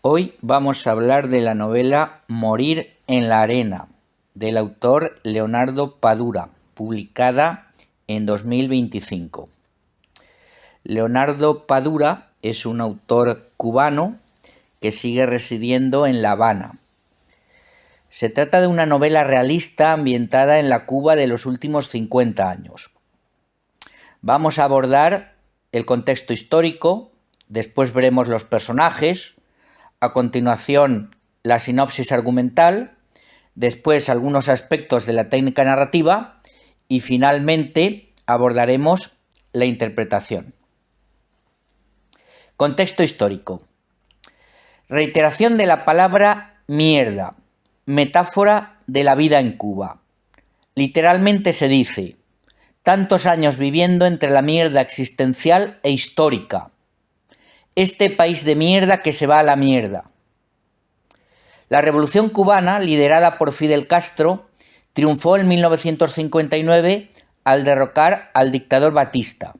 Hoy vamos a hablar de la novela Morir en la arena, del autor Leonardo Padura, publicada en 2025. Leonardo Padura es un autor cubano que sigue residiendo en La Habana. Se trata de una novela realista ambientada en la Cuba de los últimos 50 años. Vamos a abordar el contexto histórico, después veremos los personajes, a continuación la sinopsis argumental, después algunos aspectos de la técnica narrativa y finalmente abordaremos la interpretación. Contexto histórico. Reiteración de la palabra mierda, metáfora de la vida en Cuba. Literalmente se dice: tantos años viviendo entre la mierda existencial e histórica. Este país de mierda que se va a la mierda. La revolución cubana, liderada por Fidel Castro, triunfó en 1959 al derrocar al dictador Batista.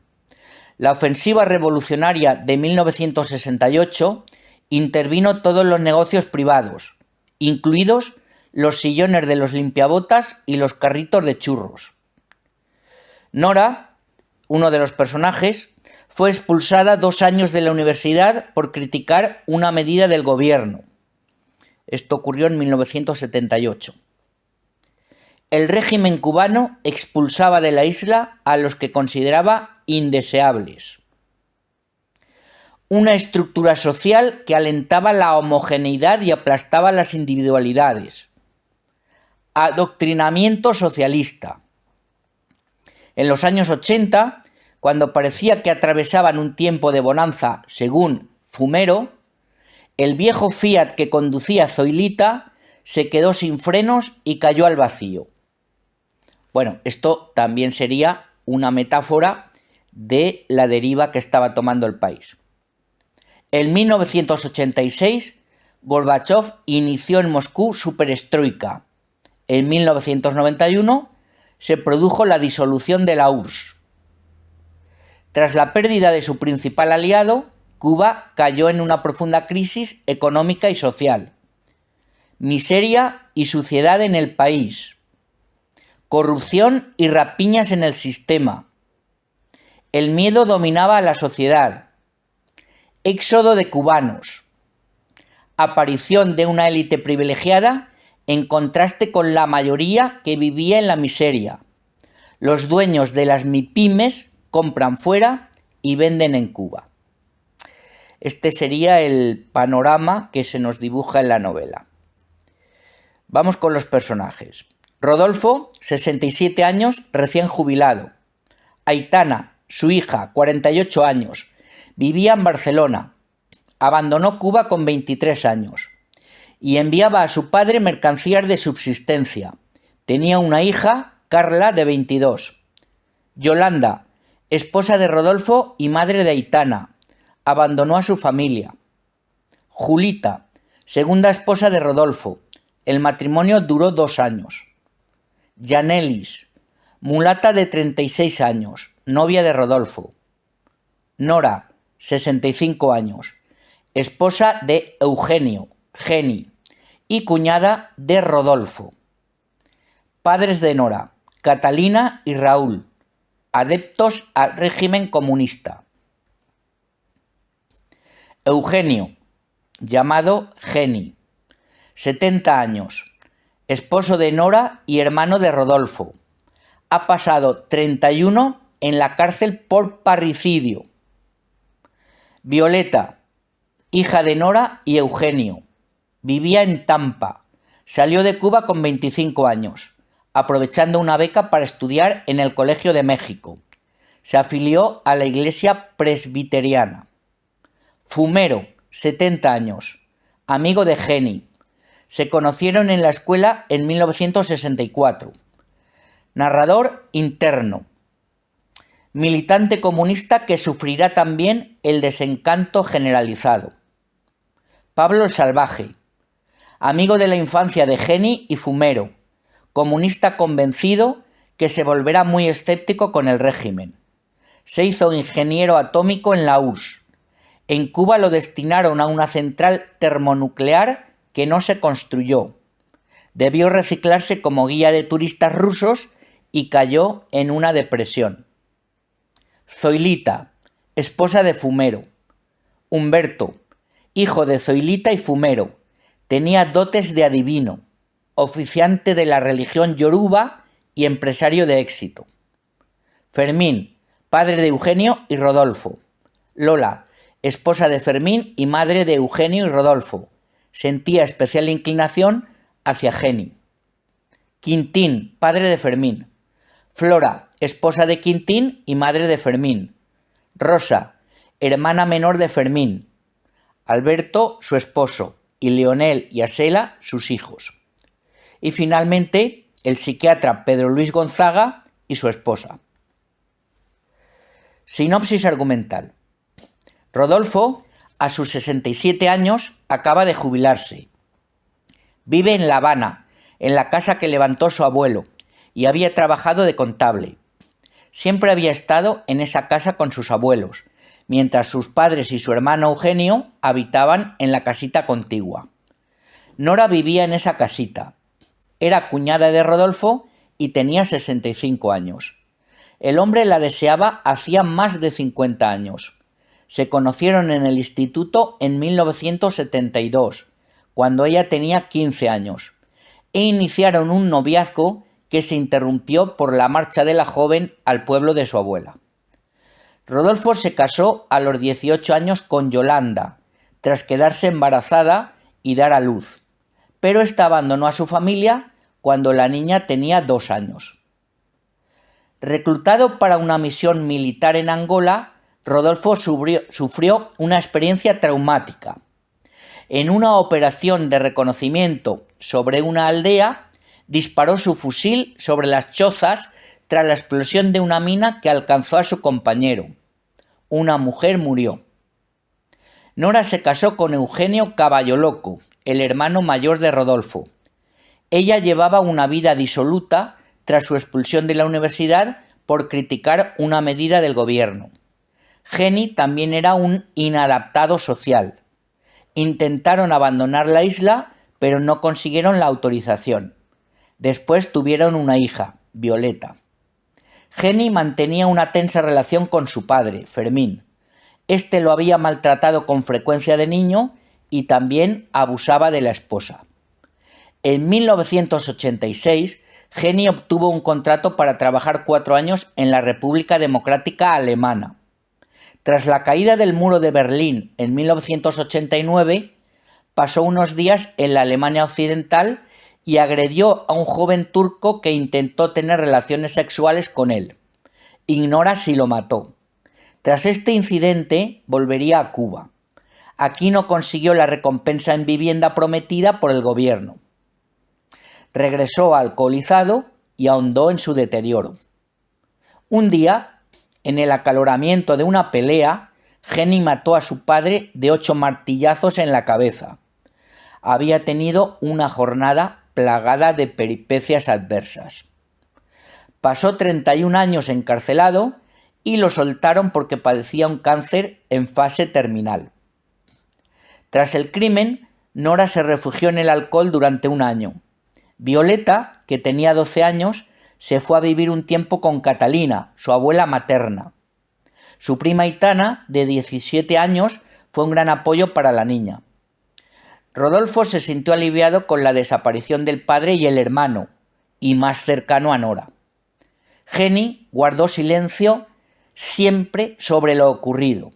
La ofensiva revolucionaria de 1968 intervino todos los negocios privados, incluidos los sillones de los limpiabotas y los carritos de churros. Nora, uno de los personajes, fue expulsada 2 años de la universidad por criticar una medida del gobierno. Esto ocurrió en 1978. El régimen cubano expulsaba de la isla a los que consideraba indeseables. Una estructura social que alentaba la homogeneidad y aplastaba las individualidades. Adoctrinamiento socialista. En los años 80, cuando parecía que atravesaban un tiempo de bonanza, según Fumero, el viejo Fiat que conducía Zoilita se quedó sin frenos y cayó al vacío. Bueno, esto también sería una metáfora de la deriva que estaba tomando el país. En 1986, Gorbachov inició en Moscú su perestroika. En 1991 se produjo la disolución de la URSS. Tras la pérdida de su principal aliado, Cuba cayó en una profunda crisis económica y social. Miseria y suciedad en el país. Corrupción y rapiñas en el sistema. El miedo dominaba a la sociedad. Éxodo de cubanos. Aparición de una élite privilegiada en contraste con la mayoría que vivía en la miseria. Los dueños de las MIPYMES compran fuera y venden en Cuba. Este sería el panorama que se nos dibuja en la novela. Vamos con los personajes. Rodolfo, 67 años, recién jubilado. Aitana, su hija, 48 años. Vivía en Barcelona. Abandonó Cuba con 23 años. Y enviaba a su padre mercancías de subsistencia. Tenía una hija, Carla, de 22. Yolanda, esposa de Rodolfo y madre de Aitana. Abandonó a su familia. Julita, segunda esposa de Rodolfo. El matrimonio duró 2 años. Yanelis, mulata de 36 años, novia de Rodolfo. Nora, 65 años, esposa de Eugenio, Geni, y cuñada de Rodolfo. Padres de Nora, Catalina y Raúl, adeptos al régimen comunista. Eugenio, llamado Geni, 70 años, esposo de Nora y hermano de Rodolfo. Ha pasado 31 en la cárcel por parricidio. Violeta, hija de Nora y Eugenio, vivía en Tampa. Salió de Cuba con 25 años, aprovechando una beca para estudiar en el Colegio de México. Se afilió a la Iglesia Presbiteriana. Fumero, 70 años, amigo de Geni. Se conocieron en la escuela en 1964. Narrador interno. Militante comunista que sufrirá también el desencanto generalizado. Pablo el Salvaje. Amigo de la infancia de Geni y Fumero. Comunista convencido que se volverá muy escéptico con el régimen. Se hizo ingeniero atómico en la URSS. En Cuba lo destinaron a una central termonuclear que no se construyó. Debió reciclarse como guía de turistas rusos y cayó en una depresión. Zoilita, esposa de Fumero. Humberto, hijo de Zoilita y Fumero, tenía dotes de adivino, oficiante de la religión yoruba y empresario de éxito. Fermín, padre de Eugenio y Rodolfo. Lola, esposa de Fermín y madre de Eugenio y Rodolfo. Sentía especial inclinación hacia Geni. Quintín, padre de Fermín. Flora, esposa de Quintín y madre de Fermín. Rosa, hermana menor de Fermín. Alberto, su esposo, y Leonel y Asela, sus hijos. Y finalmente, el psiquiatra Pedro Luis Gonzaga y su esposa. Sinopsis argumental. Rodolfo, a sus 67 años, acaba de jubilarse. Vive en La Habana, en la casa que levantó su abuelo, y había trabajado de contable. Siempre había estado en esa casa con sus abuelos, mientras sus padres y su hermano Eugenio habitaban en la casita contigua. Nora vivía en esa casita. Era cuñada de Rodolfo y tenía 65 años. El hombre la deseaba hacía más de 50 años. Se conocieron en el instituto en 1972, cuando ella tenía 15 años, e iniciaron un noviazgo que se interrumpió por la marcha de la joven al pueblo de su abuela. Rodolfo se casó a los 18 años con Yolanda, tras quedarse embarazada y dar a luz, pero ésta abandonó a su familia cuando la niña tenía 2 años. Reclutado para una misión militar en Angola, Rodolfo sufrió una experiencia traumática. En una operación de reconocimiento sobre una aldea, disparó su fusil sobre las chozas tras la explosión de una mina que alcanzó a su compañero. Una mujer murió. Nora se casó con Eugenio Caballoloco, el hermano mayor de Rodolfo. Ella llevaba una vida disoluta tras su expulsión de la universidad por criticar una medida del gobierno. Geni también era un inadaptado social. Intentaron abandonar la isla, pero no consiguieron la autorización. Después tuvieron una hija, Violeta. Geni mantenía una tensa relación con su padre, Fermín. Este lo había maltratado con frecuencia de niño y también abusaba de la esposa. En 1986, Geni obtuvo un contrato para trabajar 4 años en la República Democrática Alemana. Tras la caída del muro de Berlín en 1989, pasó unos días en la Alemania Occidental y agredió a un joven turco que intentó tener relaciones sexuales con él. Ignora si lo mató. Tras este incidente, volvería a Cuba. Aquí no consiguió la recompensa en vivienda prometida por el gobierno. Regresó alcoholizado y ahondó en su deterioro. Un día, en el acaloramiento de una pelea, Geni mató a su padre de 8 martillazos en la cabeza. Había tenido una jornada plagada de peripecias adversas. Pasó 31 años encarcelado y lo soltaron porque padecía un cáncer en fase terminal. Tras el crimen, Nora se refugió en el alcohol durante 1 año. Violeta, que tenía 12 años, se fue a vivir un tiempo con Catalina, su abuela materna. Su prima Itana, de 17 años, fue un gran apoyo para la niña. Rodolfo se sintió aliviado con la desaparición del padre y el hermano, y más cercano a Nora. Geni guardó silencio siempre sobre lo ocurrido.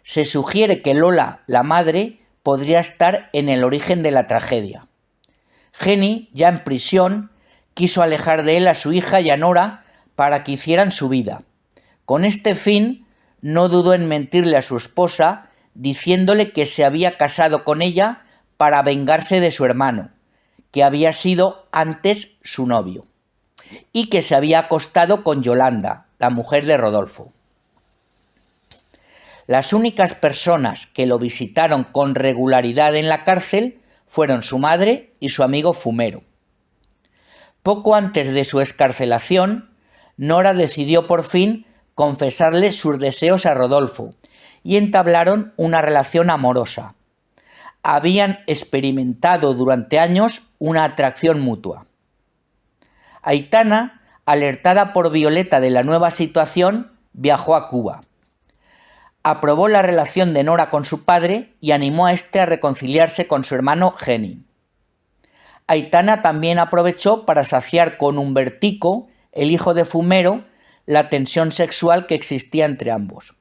Se sugiere que Lola, la madre, podría estar en el origen de la tragedia. Geni, ya en prisión, quiso alejar de él a su hija y a Nora para que hicieran su vida. Con este fin, no dudó en mentirle a su esposa, diciéndole que se había casado con ella para vengarse de su hermano, que había sido antes su novio, y que se había acostado con Yolanda, la mujer de Rodolfo. Las únicas personas que lo visitaron con regularidad en la cárcel fueron su madre y su amigo Fumero. Poco antes de su excarcelación, Nora decidió por fin confesarle sus deseos a Rodolfo y entablaron una relación amorosa. Habían experimentado durante años una atracción mutua. Aitana, alertada por Violeta de la nueva situación, viajó a Cuba. Aprobó la relación de Nora con su padre y animó a este a reconciliarse con su hermano Geni. Aitana también aprovechó para saciar con Humbertico, el hijo de Fumero, la tensión sexual que existía entre ambos.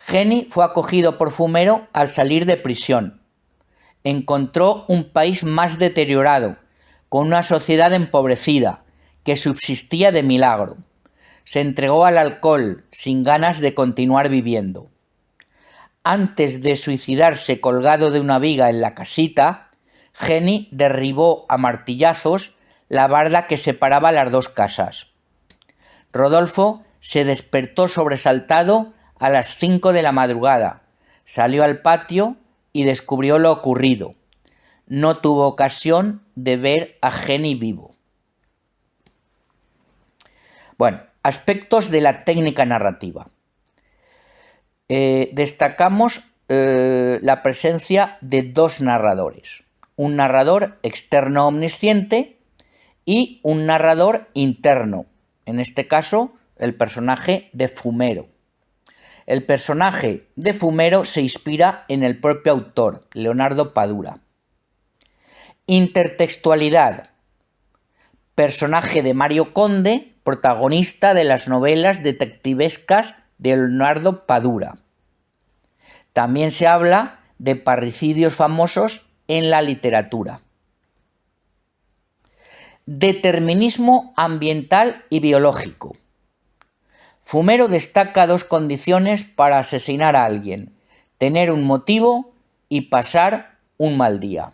Geni fue acogido por Fumero al salir de prisión. Encontró un país más deteriorado, con una sociedad empobrecida, que subsistía de milagro. Se entregó al alcohol, sin ganas de continuar viviendo. Antes de suicidarse colgado de una viga en la casita, Geni derribó a martillazos la barda que separaba las dos casas. Rodolfo se despertó sobresaltado a las 5 de la madrugada, salió al patio y descubrió lo ocurrido. No tuvo ocasión de ver a Geni vivo. Bueno, aspectos de la técnica narrativa. Destacamos la presencia de dos narradores. Un narrador externo omnisciente y un narrador interno. En este caso, el personaje de Fumero. El personaje de Fumero se inspira en el propio autor, Leonardo Padura. Intertextualidad. Personaje de Mario Conde, protagonista de las novelas detectivescas de Leonardo Padura. También se habla de parricidios famosos en la literatura. Determinismo ambiental y biológico. Fumero destaca dos condiciones para asesinar a alguien: tener un motivo y pasar un mal día.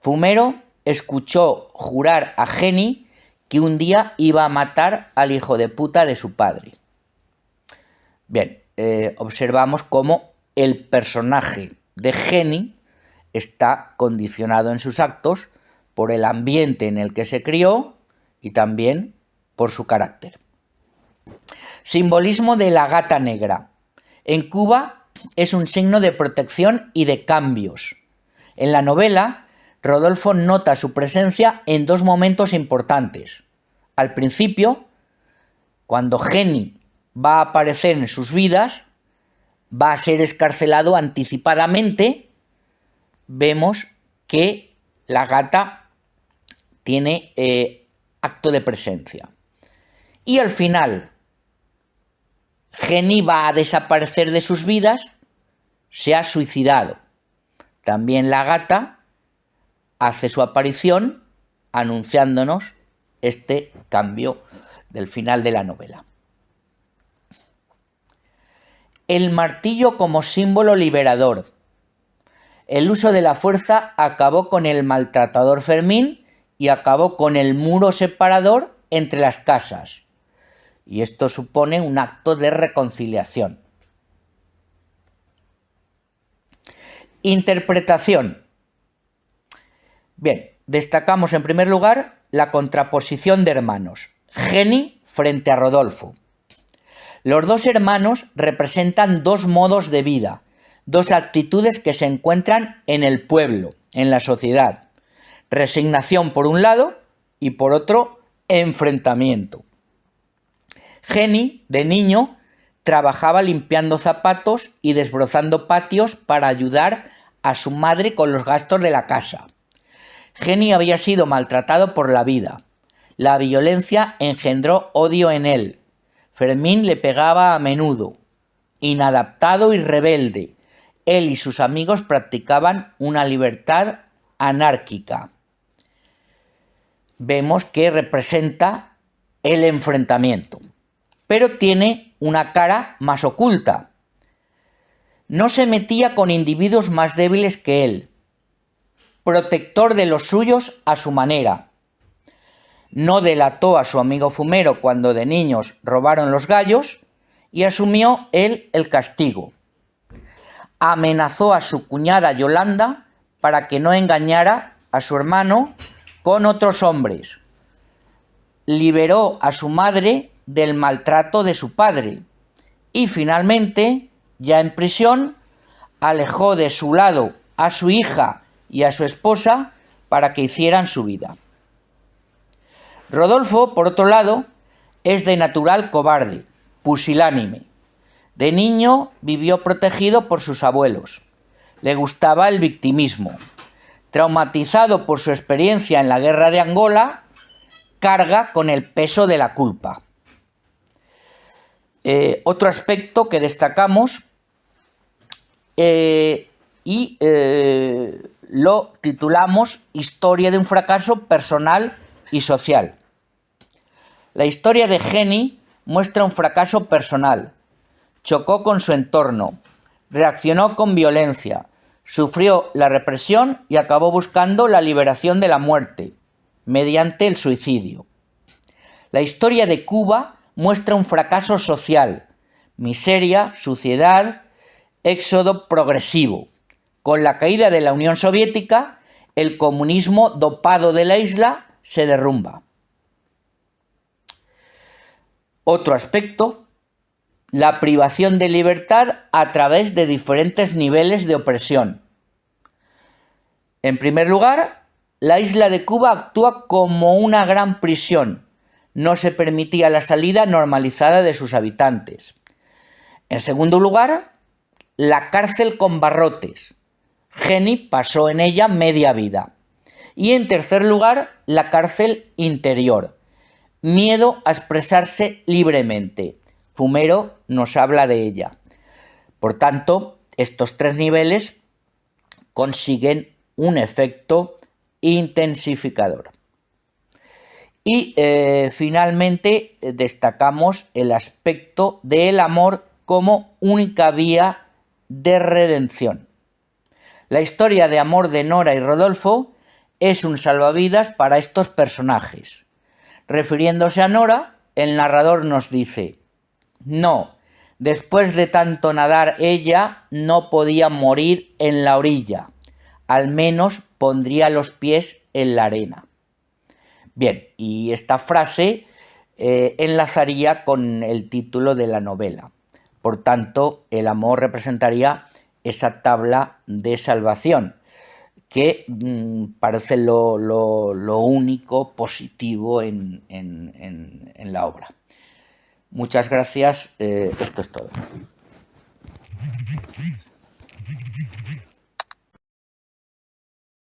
Fumero escuchó jurar a Geni que un día iba a matar al hijo de puta de su padre. Bien, observamos cómo el personaje de Geni está condicionado en sus actos por el ambiente en el que se crió y también por su carácter. Simbolismo de la gata negra. En Cuba es un signo de protección y de cambios. En la novela, Rodolfo nota su presencia en dos momentos importantes. Al principio, cuando Geni va a aparecer en sus vidas, va a ser escarcelado anticipadamente. Vemos que la gata tiene acto de presencia. Y al final, Geni va a desaparecer de sus vidas, se ha suicidado. También la gata hace su aparición anunciándonos este cambio del final de la novela. El martillo como símbolo liberador. El uso de la fuerza acabó con el maltratador Fermín y acabó con el muro separador entre las casas. Y esto supone un acto de reconciliación. Interpretación. Bien, destacamos en primer lugar la contraposición de hermanos. Geni frente a Rodolfo. Los dos hermanos representan dos modos de vida, dos actitudes que se encuentran en el pueblo, en la sociedad. Resignación por un lado y por otro, enfrentamiento. Geni, de niño, trabajaba limpiando zapatos y desbrozando patios para ayudar a su madre con los gastos de la casa. Geni había sido maltratado por la vida. La violencia engendró odio en él. Fermín le pegaba a menudo. Inadaptado y rebelde, él y sus amigos practicaban una libertad anárquica. Vemos que representa el enfrentamiento, pero tiene una cara más oculta. No se metía con individuos más débiles que él, protector de los suyos a su manera. No delató a su amigo Fumero cuando de niños robaron los gallos y asumió él el castigo. Amenazó a su cuñada Yolanda para que no engañara a su hermano con otros hombres. Liberó a su madre del maltrato de su padre y finalmente, ya en prisión, alejó de su lado a su hija y a su esposa para que hicieran su vida. Rodolfo, por otro lado, es de natural cobarde, pusilánime. De niño vivió protegido por sus abuelos. Le gustaba el victimismo. Traumatizado por su experiencia en la guerra de Angola, carga con el peso de la culpa. Otro aspecto que destacamos lo titulamos Historia de un fracaso personal y social. La historia de Jenny muestra un fracaso personal. Chocó con su entorno, reaccionó con violencia, sufrió la represión y acabó buscando la liberación de la muerte, mediante el suicidio. La historia de Cuba muestra un fracaso social, miseria, suciedad, éxodo progresivo. Con la caída de la Unión Soviética, el comunismo dopado de la isla se derrumba. Otro aspecto, la privación de libertad a través de diferentes niveles de opresión. En primer lugar, la isla de Cuba actúa como una gran prisión. No se permitía la salida normalizada de sus habitantes. En segundo lugar, la cárcel con barrotes. Jenny pasó en ella media vida. Y en tercer lugar, la cárcel interior. Miedo a expresarse libremente. Fumero nos habla de ella. Por tanto, estos tres niveles consiguen un efecto intensificador. Y finalmente destacamos el aspecto del amor como única vía de redención. La historia de amor de Nora y Rodolfo es un salvavidas para estos personajes. Refiriéndose a Nora, el narrador nos dice: no, después de tanto nadar ella no podía morir en la orilla, al menos pondría los pies en la arena. Bien, y esta frase enlazaría con el título de la novela. Por tanto, el amor representaría esa tabla de salvación, que parece lo único positivo en la obra. Muchas gracias, esto es todo.